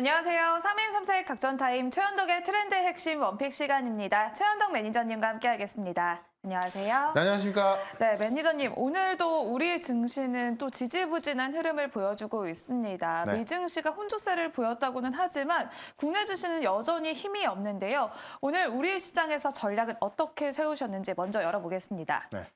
안녕하세요. 3인 3색 작전타임 최현덕의 트렌드 핵심 원픽 시간입니다. 최현덕 매니저님과 함께하겠습니다. 안녕하세요. 네, 안녕하십니까. 네, 매니저님. 오늘도 우리 증시는 또 지지부진한 흐름을 보여주고 있습니다. 네. 미증시가 혼조세를 보였다고는 하지만 국내 증시는 여전히 힘이 없는데요. 오늘 우리 시장에서 전략은 어떻게 세우셨는지 먼저 열어보겠습니다. 네.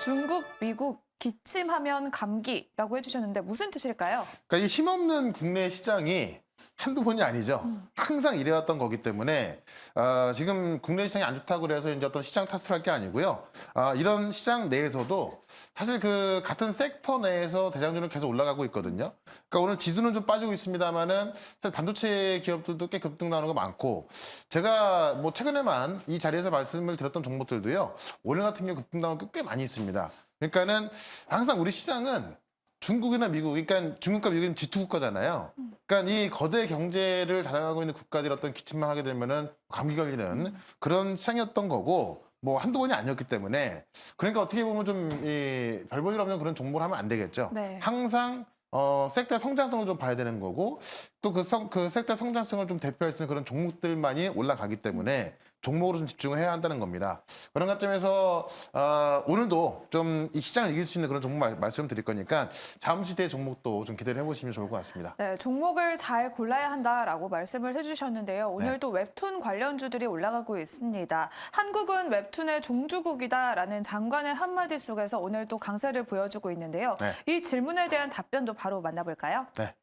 중국, 미국, 기침하면 감기라고 해주셨는데 무슨 뜻일까요? 그러니까 이 힘없는 국내 시장이 한두 번이 아니죠. 항상 이래왔던 거기 때문에 지금 국내 시장이 안 좋다고 그래서 이제 어떤 시장 탓을 할 게 아니고요. 이런 시장 내에서도 사실 그 같은 섹터 내에서 대장주는 계속 올라가고 있거든요. 그러니까 오늘 지수는 좀 빠지고 있습니다만은 사실 반도체 기업들도 꽤 급등 나오는 거 많고 제가 뭐 최근에만 이 자리에서 말씀을 드렸던 종목들도요. 오늘 같은 경우 급등 나오는 게 꽤 많이 있습니다. 그러니까는 항상 우리 시장은 중국이나 미국, 그러니까 중국과 미국은 G2 국가잖아요. 그러니까 이 거대 경제를 자랑하고 있는 국가들이 어떤 기침만 하게 되면은 감기 걸리는 그런 시장이었던 거고 뭐 한두 번이 아니었기 때문에 그러니까 어떻게 보면 좀 별 볼 일 없는 그런 종목을 하면 안 되겠죠. 네. 항상 섹터의 성장성을 좀 봐야 되는 거고 또 그 섹터 성장성을 좀 대표할 수 있는 그런 종목들만이 올라가기 때문에 종목으로 좀 집중을 해야 한다는 겁니다. 그런 관점에서 오늘도 좀 이 시장을 이길 수 있는 그런 종목 말씀드릴 거니까 잠시 뒤에 종목도 좀 기대를 해보시면 좋을 것 같습니다. 네, 종목을 잘 골라야 한다라고 말씀을 해주셨는데요. 오늘도 웹툰 관련주들이 올라가고 있습니다. 한국은 웹툰의 종주국이다라는 장관의 한마디 속에서 오늘도 강세를 보여주고 있는데요. 네. 이 질문에 대한 답변도 바로 만나볼까요? 네.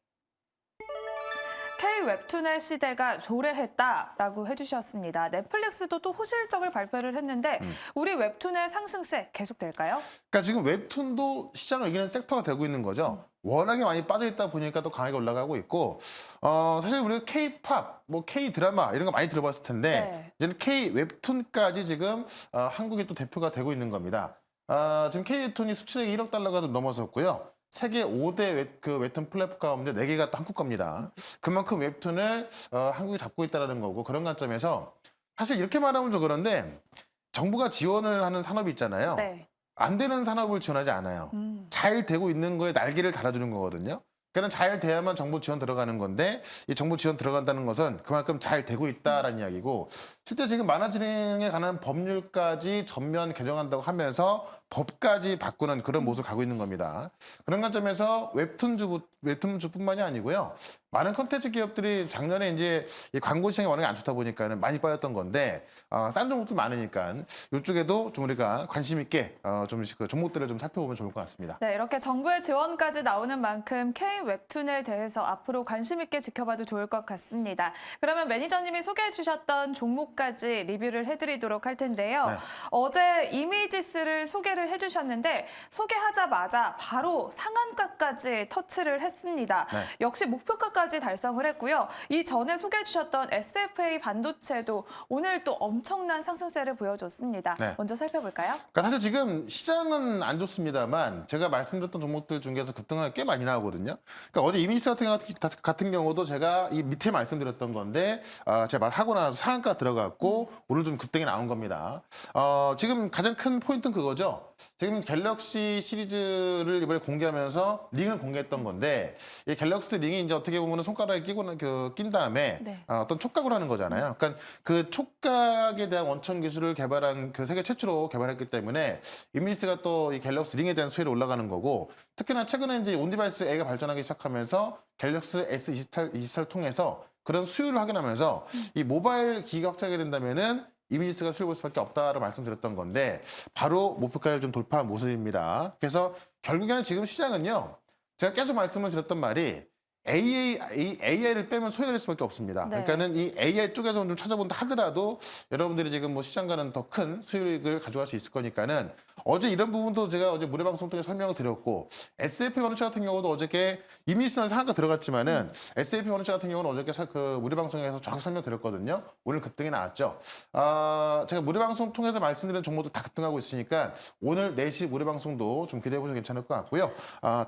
K-웹툰의 시대가 도래했다라고 해주셨습니다. 넷플릭스도 또 호실적을 발표를 했는데 우리 웹툰의 상승세 계속될까요? 그러니까 지금 웹툰도 시장을 이기는 섹터가 되고 있는 거죠. 워낙에 많이 빠져 있다 보니까 또 강하게 올라가고 있고 사실 우리가 K-팝, 뭐 K-드라마 이런 거 많이 들어봤을 텐데 네. 이제는 K-웹툰까지 지금 한국의 또 대표가 되고 있는 겁니다. 지금 K-웹툰이 수출액이 1억 달러가 좀 넘어섰고요. 세계 5대 웹툰 플랫폼 가운데 4개가 또 한국 겁니다. 그만큼 웹툰을 한국이 잡고 있다는 거고 그런 관점에서 사실 이렇게 말하면 좀 그런데 정부가 지원을 하는 산업이 있잖아요. 네. 안 되는 산업을 지원하지 않아요. 잘 되고 있는 거에 날개를 달아주는 거거든요. 그러니까 잘 돼야만 정부 지원 들어가는 건데 이 정부 지원 들어간다는 것은 그만큼 잘 되고 있다라는 이야기고 실제 지금 만화진흥에 관한 법률까지 전면 개정한다고 하면서 법까지 바꾸는 그런 모습을 가고 있는 겁니다. 그런 관점에서 웹툰주뿐만이 아니고요. 많은 컨텐츠 기업들이 작년에 이제 이 광고 시장이 워낙에 안 좋다 보니까는 많이 빠졌던 건데 싼 종목도 많으니까 이쪽에도 좀 우리가 관심 있게 좀 그 종목들을 좀 살펴보면 좋을 것 같습니다. 네, 이렇게 정부의 지원까지 나오는 만큼 K-웹툰에 대해서 앞으로 관심 있게 지켜봐도 좋을 것 같습니다. 그러면 매니저님이 소개해 주셨던 종목까지 리뷰를 해드리도록 할 텐데요. 네. 어제 이미지스를 소개를 해주셨는데 소개하자마자 바로 상한가까지 터치를 했습니다. 네. 역시 목표가까지 달성을 했고요. 이 전에 소개해 주셨던 SFA 반도체도 오늘 또 엄청난 상승세를 보여줬습니다. 네. 먼저 살펴볼까요? 그러니까 사실 지금 시장은 안 좋습니다만 제가 말씀드렸던 종목들 중에서 급등을 꽤 많이 나오거든요. 그러니까 어제 이미지 같은 경우도 제가 이 밑에 말씀드렸던 건데 제가 말하고 나서 상한가 들어갔고 오늘 좀 급등이 나온 겁니다. 지금 가장 큰 포인트는 그거죠. 지금 갤럭시 시리즈를 이번에 공개하면서 링을 공개했던 건데 이 갤럭시 링이 이제 어떻게 보면 손가락에 낀 다음에 네. 어떤 촉각으로 하는 거잖아요. 그러니까 그 촉각에 대한 원천 기술을 개발한 그 세계 최초로 개발했기 때문에 이미지스가 또 이 갤럭시 링에 대한 수혜로 올라가는 거고 특히나 최근에 이제 온디바이스 A가 발전하기 시작하면서 갤럭시 S24를 통해서 그런 수요를 확인하면서 이 모바일 기기가 확장하게 된다면은 이미지스가 수요를 볼 수밖에 없다라고 말씀드렸던 건데 바로 목표가를 좀 돌파한 모습입니다. 그래서 결국에는 지금 시장은요. 제가 계속 말씀을 드렸던 말이 AI를 빼면 소외될 수밖에 없습니다. 네. 그러니까는 이 AI 쪽에서 좀 찾아본다 하더라도 여러분들이 지금 뭐 시장과는 더 큰 수익을 가져갈 수 있을 거니까는 어제 이런 부분도 제가 어제 무료 방송 통해 설명을 드렸고 SAP 반도체 같은 경우도 어저께 이미지선 상한가 들어갔지만은 SAP 반도체 같은 경우는 어저께 그 무료 방송에서 정확히 설명드렸거든요. 오늘 급등이 나왔죠. 제가 무료 방송 통해서 말씀드린 종목도 다 급등하고 있으니까 오늘 4시 무료 방송도 좀 기대해 보셔도 괜찮을 것 같고요.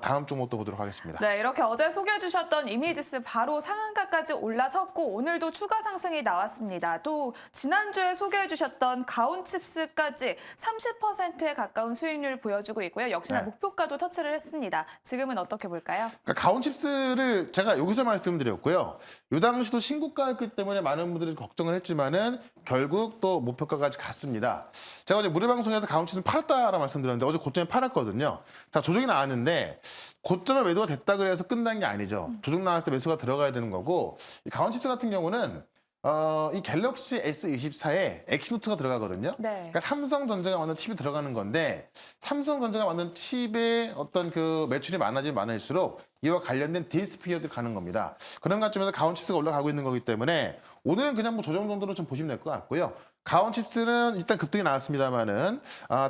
다음 종목도 보도록 하겠습니다. 네, 이렇게 어제 소개해 주셨던 이미지스 바로 상한가까지 올라섰고 오늘도 추가 상승이 나왔습니다. 또 지난주에 소개해 주셨던 가온칩스까지 30%의 가까운 수익률을 보여주고 있고요. 역시나 네. 목표가도 터치를 했습니다. 지금은 어떻게 볼까요? 그러니까 가온칩스를 제가 여기서 말씀드렸고요. 요 당시도 신고가였기 때문에 많은 분들이 걱정을 했지만은 결국 또 목표가까지 갔습니다. 제가 어제 무료방송에서 가온칩스 팔았다라고 말씀드렸는데 어제 고점에 팔았거든요. 자, 조정이 나왔는데 고점에 매도가 됐다 그래서 끝난 게 아니죠. 조정 나왔을 때 매수가 들어가야 되는 거고 이 가온칩스 같은 경우는 이 갤럭시 S24에 엑시노트가 들어가거든요. 네. 그러니까 삼성전자가 만든 칩이 들어가는 건데 삼성전자가 만든 칩의 어떤 그 매출이 많아지면 많을수록 이와 관련된 DSP들이 가는 겁니다. 그런 관점에서 가온칩스가 올라가고 있는 거기 때문에 오늘은 그냥 뭐 조정 정도로 좀 보시면 될 것 같고요. 가온칩스는 일단 급등이 나왔습니다만은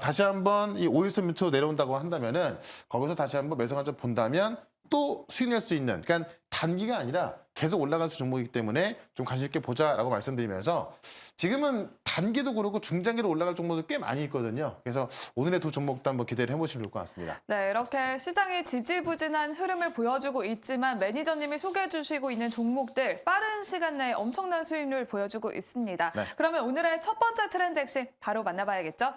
다시 한번 이 5일선 밑으로 내려온다고 한다면은 거기서 다시 한번 매수 관점 본다면 또 수익 낼 수 있는, 그러니까 단기가 아니라 계속 올라갈 수 종목이기 때문에 좀 관심 있게 보자라고 말씀드리면서 지금은 단기도 그렇고 중장기로 올라갈 종목들 꽤 많이 있거든요. 그래서 오늘의 두 종목도 한번 기대를 해보시면 좋을 것 같습니다. 네, 이렇게 시장이 지지부진한 흐름을 보여주고 있지만 매니저님이 소개해 주시고 있는 종목들 빠른 시간 내에 엄청난 수익률 보여주고 있습니다. 네. 그러면 오늘의 첫 번째 트렌드 핵심 바로 만나봐야겠죠?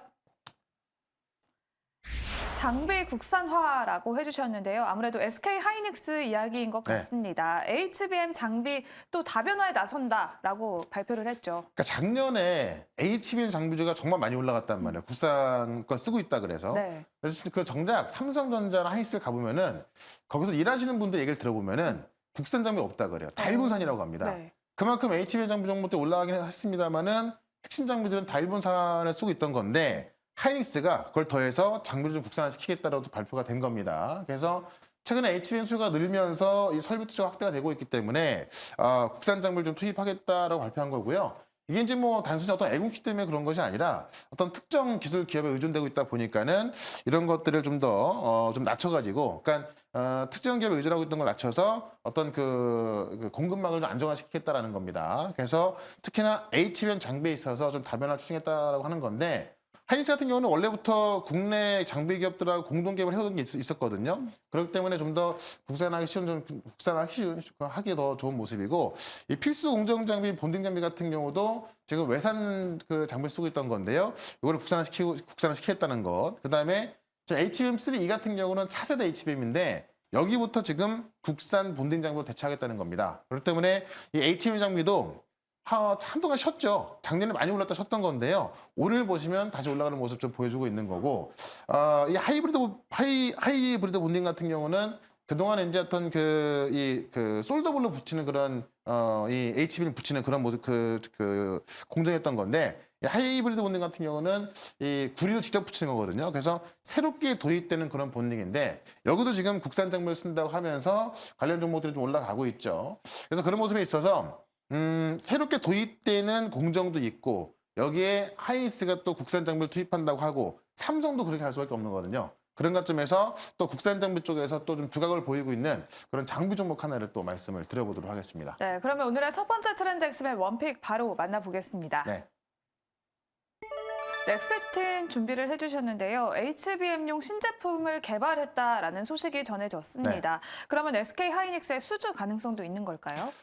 장비 국산화라고 해주셨는데요. 아무래도 SK 하이닉스 이야기인 것 네. 같습니다. HBM 장비 또 다변화에 나선다라고 발표를 했죠. 그러니까 작년에 HBM 장비주가 정말 많이 올라갔단 말이에요. 국산 거 쓰고 있다 그래서. 네. 그래서 그 정작 삼성전자나 하이닉스를 가보면은 거기서 일하시는 분들 얘기를 들어보면은 국산 장비 없다 그래요. 다 일본산이라고 합니다. 네. 그만큼 HBM 장비 종목도 올라가긴 했습니다만은 핵심 장비들은 다 일본산을 쓰고 있던 건데 하이닉스가 그걸 더해서 장비를 좀 국산화시키겠다라고 발표가 된 겁니다. 그래서 최근에 HBM 수요가 늘면서 이 설비 투자가 확대가 되고 있기 때문에 국산 장비를 좀 투입하겠다라고 발표한 거고요. 이게 이제 뭐 단순히 어떤 애국시 때문에 그런 것이 아니라 어떤 특정 기술 기업에 의존되고 있다 보니까는 이런 것들을 좀 더 좀 낮춰가지고, 그러니까 특정 기업에 의존하고 있던 걸 낮춰서 어떤 그 공급망을 좀 안정화시키겠다라는 겁니다. 그래서 특히나 HBM 장비에 있어서 좀 다변화 추진했다라고 하는 건데. 하이닉스 같은 경우는 원래부터 국내 장비 기업들하고 공동 개발을 해오던 게 있었거든요. 그렇기 때문에 좀 더 국산화하기 더 좋은 모습이고, 이 필수 공정 장비, 본딩 장비 같은 경우도 지금 외산 그 장비를 쓰고 있던 건데요. 이거를 국산화시키겠다는 것. 그다음에 HBM3E 같은 경우는 차세대 HBM인데 여기부터 지금 국산 본딩 장비로 대체하겠다는 겁니다. 그렇기 때문에 이 HBM 장비도 한동안 쉬었죠. 작년에 많이 올랐다 쉬었던 건데요. 오늘 보시면 다시 올라가는 모습 좀 보여주고 있는 거고, 이 하이브리드 본딩 같은 경우는 그동안 이제 어떤 그 솔더블로 붙이는 그런 이 HB를 붙이는 그런 모습 그 공정했던 건데, 이 하이브리드 본딩 같은 경우는 이 구리로 직접 붙이는 거거든요. 그래서 새롭게 도입되는 그런 본딩인데 여기도 지금 국산 장비를 쓴다고 하면서 관련 종목들이 좀 올라가고 있죠. 그래서 그런 모습에 있어서 새롭게 도입되는 공정도 있고 여기에 하이닉스가 또 국산 장비를 투입한다고 하고 삼성도 그렇게 할 수밖에 없는 거거든요. 그런 관점에서 또 국산 장비 쪽에서 또 좀 두각을 보이고 있는 그런 장비 종목 하나를 또 말씀을 드려보도록 하겠습니다. 네, 그러면 오늘의 첫 번째 트렌드 핵심의 원픽 바로 만나보겠습니다. 네. 넥스틴 준비를 해주셨는데요. HBM용 신제품을 개발했다라는 소식이 전해졌습니다. 그러면 SK 하이닉스의 수주 가능성도 있는 걸까요?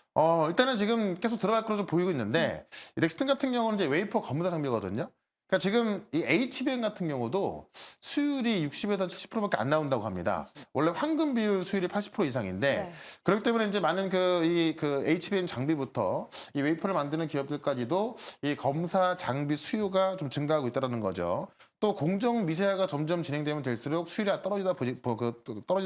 일단은 지금 계속 들어갈 걸로 좀 보이고 있는데 이 넥스틴 같은 경우는 이제 웨이퍼 검사 장비거든요. 그러니까 지금 이 HBM 같은 경우도 수율이 60에서 70%밖에 안 나온다고 합니다. 원래 황금 비율 수율이 80% 이상인데 네. 그렇기 때문에 이제 많은 그 HBM 장비부터 이 웨이퍼를 만드는 기업들까지도 이 검사 장비 수요가 좀 증가하고 있다는 거죠. 또 공정 미세화가 점점 진행되면 될수록 수율이 떨어지다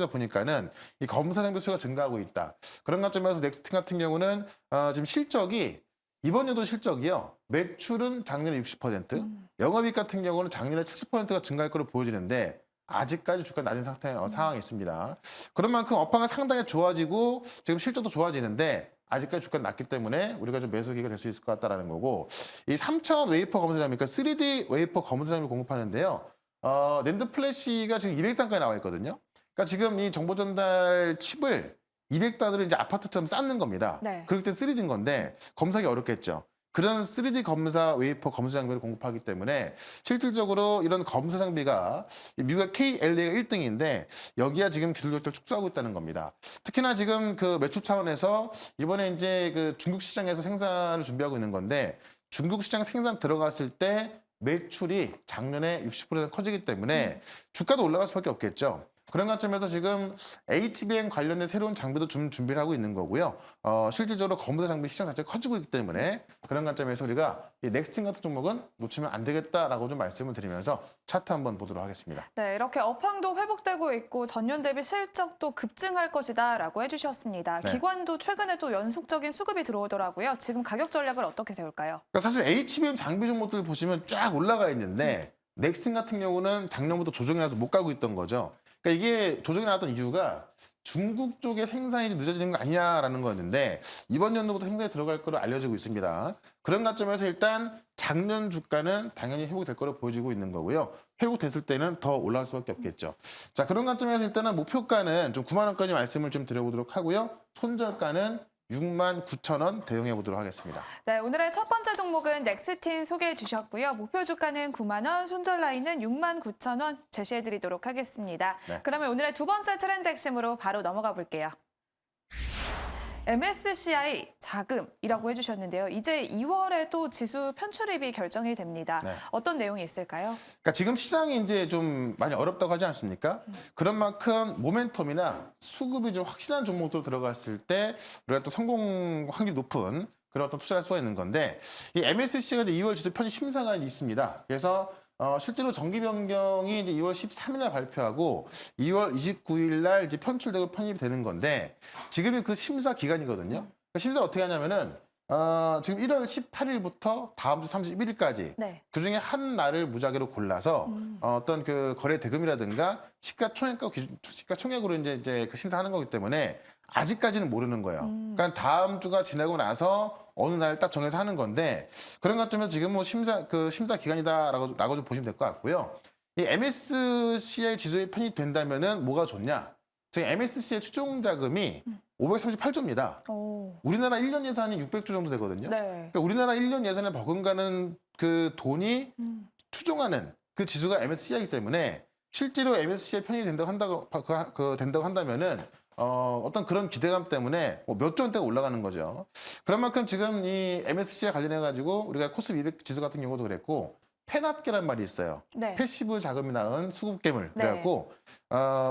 보니까는 이 검사 장비 수요가 증가하고 있다. 그런 관점에서 넥스틴 같은 경우는 지금 실적이 이번 연도 실적이요. 매출은 작년에 60%, 영업이익 같은 경우는 작년에 70%가 증가할 것으로 보여지는데 아직까지 주가 낮은 상황이 있습니다. 그런 만큼 업황은 상당히 좋아지고 지금 실적도 좋아지는데 아직까지 주가 낮기 때문에 우리가 좀 매수 기회가 될 수 있을 것 같다라는 거고, 이 3차원 웨이퍼 검사 장비, 그러니까 3D 웨이퍼 검사 장비 공급하는데요. 낸드 플래시가 지금 200단까지 나와 있거든요. 그러니까 지금 이 정보 전달 칩을 200단으로 이제 아파트처럼 쌓는 겁니다. 네. 그렇기 때문에 3D인 건데 검사하기 어렵겠죠. 그런 3D 검사 웨이퍼 검사 장비를 공급하기 때문에 실질적으로 이런 검사 장비가 미국의 KLA가 1등인데 여기가 지금 기술 격차를 축소하고 있다는 겁니다. 특히나 지금 그 매출 차원에서 이번에 이제 그 중국 시장에서 생산을 준비하고 있는 건데 중국 시장 생산 들어갔을 때 매출이 작년에 60% 커지기 때문에 주가도 올라갈 수밖에 없겠죠. 그런 관점에서 지금 HBM 관련된 새로운 장비도 좀 준비를 하고 있는 거고요. 실질적으로 검사 장비 시장 자체가 커지고 있기 때문에 그런 관점에서 우리가 이 넥스틴 같은 종목은 놓치면 안 되겠다라고 좀 말씀을 드리면서 차트 한번 보도록 하겠습니다. 네, 이렇게 업황도 회복되고 있고 전년 대비 실적도 급증할 것이다라고 해주셨습니다. 네. 기관도 최근에 또 연속적인 수급이 들어오더라고요. 지금 가격 전략을 어떻게 세울까요? 그러니까 사실 HBM 장비 종목들 보시면 쫙 올라가 있는데 넥스틴 같은 경우는 작년부터 조정이 나서 못 가고 있던 거죠. 그러니까 이게 조정이 나왔던 이유가 중국 쪽의 생산이 좀 늦어지는 거 아니냐라는 거였는데 이번 연도부터 생산이 들어갈 거로 알려지고 있습니다. 그런 관점에서 일단 작년 주가는 당연히 회복이 될 거로 보여지고 있는 거고요. 회복됐을 때는 더 올라갈 수밖에 없겠죠. 자, 그런 관점에서 일단은 목표가는 좀 9만 원까지 말씀을 좀 드려보도록 하고요. 손절가는 69,000원 대응해 보도록 하겠습니다. 네, 오늘의 첫 번째 종목은 넥스틴 소개해 주셨고요. 목표 주가는 9만 원, 손절 라인은 69,000원 제시해 드리도록 하겠습니다. 네. 그러면 오늘의 두 번째 트렌드 핵심으로 바로 넘어가 볼게요. MSCI 자금이라고 해주셨는데요. 이제 2월에도 지수 편출입이 결정이 됩니다. 네. 어떤 내용이 있을까요? 그러니까 지금 시장이 이제 좀 많이 어렵다고 하지 않습니까? 그런 만큼 모멘텀이나 수급이 좀 확실한 종목으로 들어갔을 때 우리가 또 성공 확률이 높은 그런 어떤 투자를 할 수가 있는 건데 이 MSCI가 이제 2월 지수 편입 심사가 있습니다. 그래서 실제로 정기 변경이 이제 2월 13일 날 발표하고 2월 29일 날 이제 편출되고 편입이 되는 건데 지금이 그 심사 기간이거든요. 그 심사를 어떻게 하냐면은 지금 1월 18일부터 다음 주 31일까지 네. 그중에 한 날을 무작위로 골라서 어떤 그 거래 대금이라든가 시가총액으로 이제 그 심사하는 거기 때문에 아직까지는 모르는 거예요. 그러니까 다음 주가 지나고 나서 어느 날 딱 정해서 하는 건데 그런 관점에서 지금 뭐 심사 기간이다라고 좀 보시면 될 것 같고요. 이 MSCI 지수에 편입된다면은 뭐가 좋냐? 지금 MSCI 추종 자금이 538조입니다. 오. 우리나라 1년 예산이 600조 정도 되거든요. 네. 그러니까 우리나라 1년 예산에 버금가는 그 돈이 추종하는 그 지수가 MSCI이기 때문에 실제로 MSCI 편입이 된다고 한다면은 어떤 그런 기대감 때문에 몇 조 원대가 올라가는 거죠. 그런 만큼 지금 이 MSCI 관련해 가지고 우리가 코스피 200 지수 같은 경우도 그랬고 패납계란 말이 있어요. 네. 패시브 자금이 낳은 수급괴물. 네. 그래갖고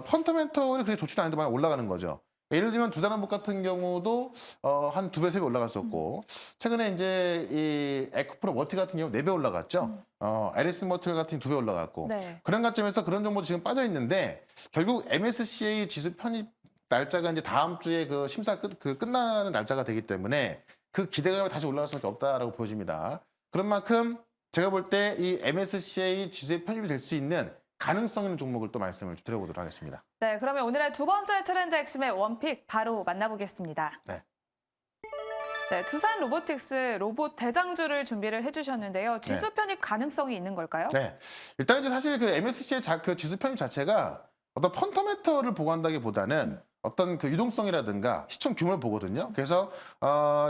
펀더멘털이 그렇게 좋지도 않은데 막 올라가는 거죠. 예를 들면 두산한복 같은 경우도 한 2배, 3배 올라갔었고 최근에 이제 이 에코프로 머티 같은 경우 4배 올라갔죠. 에리스 머티리얼 같은 경우 2배 올라갔고 네. 그런 관점에서 그런 정보 지금 빠져 있는데 결국 MSCI 지수 편입 날짜가 이제 다음 주에 그 심사 끝나는 날짜가 되기 때문에 그 기대감이 다시 올라갈 수밖에 없다라고 보여집니다. 그런 만큼 제가 볼 때 이 MSCI 지수에 편입이 될 수 있는 가능성 있는 종목을 또 말씀을 드려보도록 하겠습니다. 네, 그러면 오늘의 두 번째 트렌드 핵심의 원픽 바로 만나보겠습니다. 네. 네, 두산 로보틱스 로봇 대장주를 준비를 해주셨는데요. 지수 편입 가능성이 있는 걸까요? 네. 일단 이제 사실 그 MSCI 그 지수 편입 자체가 어떤 펀더멘털을 보고한다기보다는 어떤 그 유동성이라든가 시총 규모를 보거든요. 그래서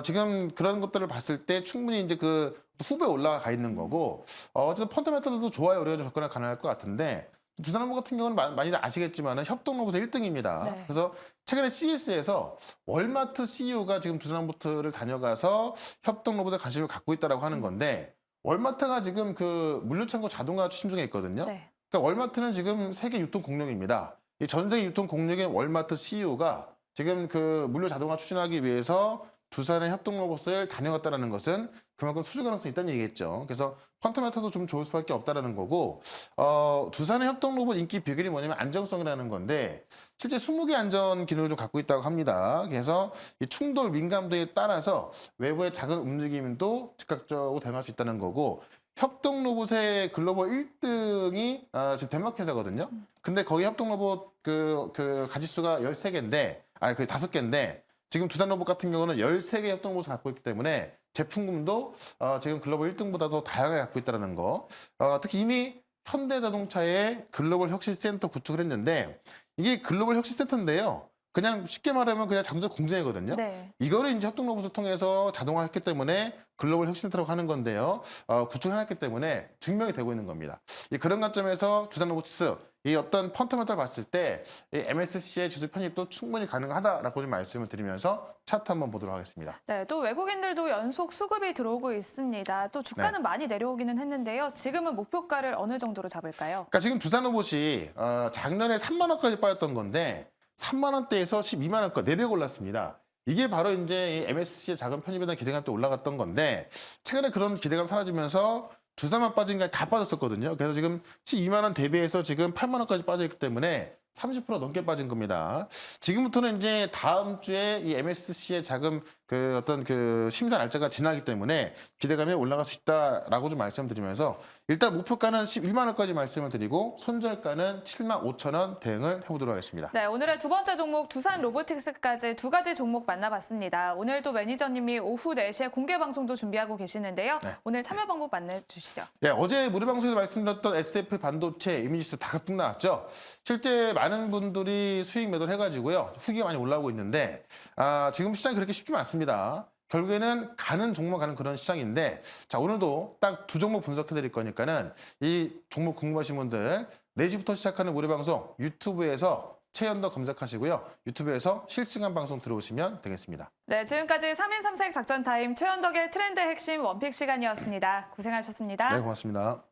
지금 그런 것들을 봤을 때 충분히 이제 그 후배에 올라가 있는 거고 어쨌든 펀더멘털도 좋아요. 우리가 좀 접근이 가능할 것 같은데 두산한복 같은 경우는 많이들 아시겠지만 협동로봇의 1등입니다. 네. 그래서 최근에 CES에서 월마트 CEO가 지금 두산한복을 다녀가서 협동로봇에 관심을 갖고 있다라고 하는 건데 월마트가 지금 그 물류창고 자동화 추진 중에 있거든요. 네. 그러니까 월마트는 지금 세계 유통 공룡입니다. 이 전 세계 유통 공룡의 월마트 CEO가 지금 그 물류 자동화 추진하기 위해서 두산의 협동 로봇을 다녀갔다는 것은 그만큼 수주 가능성이 있다는 얘기겠죠. 그래서 펀더멘털도 좀 좋을 수밖에 없다라는 거고 두산의 협동 로봇 인기 비결이 뭐냐면 안정성이라는 건데 실제 20개 안전 기능을 좀 갖고 있다고 합니다. 그래서 이 충돌 민감도에 따라서 외부의 작은 움직임도 즉각적으로 대응할 수 있다는 거고 협동 로봇의 글로벌 1등이 지금 덴마크 회사거든요. 근데 거기 협동 로봇 그 가지수가 13개인데, 그 5개인데, 지금 두산 로봇 같은 경우는 13개 협동 로봇을 갖고 있기 때문에 제품군도 지금 글로벌 1등보다도 다양하게 갖고 있다는 거. 특히 이미 현대자동차의 글로벌 혁신센터 구축을 했는데, 이게 글로벌 혁신센터인데요. 그냥 쉽게 말하면 그냥 자동차 공장이거든요. 네. 이거를 이제 협동 로봇을 통해서 자동화했기 때문에 글로벌 혁신센터라고 하는 건데요. 구축해놨기 때문에 증명이 되고 있는 겁니다. 그런 관점에서 두산 로보틱스 이 어떤 펀더멘털 봤을 때 이 MSCI 지수 편입도 충분히 가능하다라고 좀 말씀을 드리면서 차트 한번 보도록 하겠습니다. 네, 또 외국인들도 연속 수급이 들어오고 있습니다. 또 주가는 많이 내려오기는 했는데요. 지금은 목표가를 어느 정도로 잡을까요? 그러니까 지금 두산로봇이 작년에 3만 원까지 빠졌던 건데 3만 원대에서 12만 원까지 4배 올랐습니다. 이게 바로 이제 이 MSC의 자금 편입에 대한 기대감이 또 올라갔던 건데 최근에 그런 기대감 사라지면서 두산만 빠진 게 다 빠졌었거든요. 그래서 지금 12만 원 대비해서 지금 8만 원까지 빠져 있기 때문에 30% 넘게 빠진 겁니다. 지금부터는 이제 다음 주에 이 MSC의 자금 그 어떤 그 심사 날짜가 지나기 때문에 기대감이 올라갈 수 있다라고 좀 말씀드리면서 일단 목표가는 11만 원까지 말씀을 드리고 손절가는 7만 5천 원 대응을 해보도록 하겠습니다. 네, 오늘의 두 번째 종목 두산 로보틱스까지 두 가지 종목 만나봤습니다. 오늘도 매니저님이 오후 4시에 공개 방송도 준비하고 계시는데요. 네. 오늘 참여 방법 안내해주시죠. 네, 어제 무료 방송에서 말씀드렸던 SF 반도체 이미지스 다 급등 나왔죠. 실제 많은 분들이 수익 매도를 해가지고요. 후기가 많이 올라오고 있는데 지금 시장이 그렇게 쉽지 않습니다. 결국에는 가는 종목 가는 그런 시장인데 자 오늘도 딱 두 종목 분석해 드릴 거니까는 이 종목 궁금하신 분들 4시부터 시작하는 무료 방송 유튜브에서 최연더 검색하시고요. 유튜브에서 실시간 방송 들어오시면 되겠습니다. 네, 지금까지 3인 3색 작전 타임 최현덕의 트렌드 핵심 원픽 시간이었습니다. 고생하셨습니다. 네, 고맙습니다.